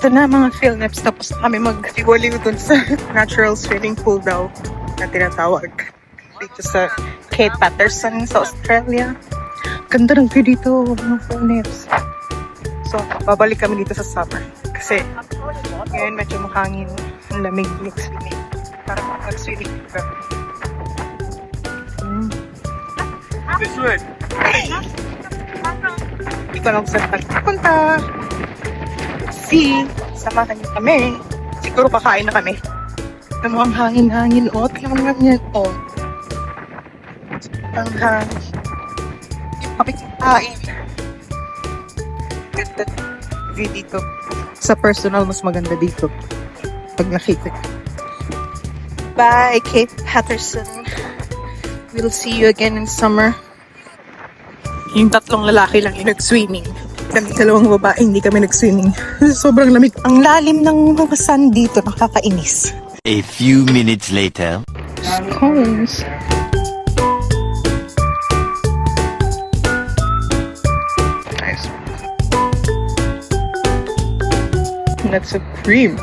Ito na mga Philneps, tapos na kami mag-iwaliw dun sa natural swimming pool daw na tinatawag dito sa Cape Patterson sa Australia. Ganda ng view dito mga Philneps. So, babalik kami dito sa summer kasi ngayon medyo mahangin, ang lamig mag-swimming. Para mag-swimming ka. This way. Hindi ko alam kung saan punta. See, samahan niyo kami. Siguro kakain na kami. Ano ang hangin-hangin? O, tingnan mo yan. O. Ang hangin. Kami kain. Ganda view dito. Sa personal, mas maganda dito. Pag nakita. Bye, Cape Patterson. We'll see you again in summer. Yung tatlong lalaki lang yung nag-swimming. Kami dalawang babae, hindi kami nag-swimming. Sobrang lamig. Ang lalim ng mga sand dito, nakakainis. A few minutes later. Scones. Nice. That's a cream.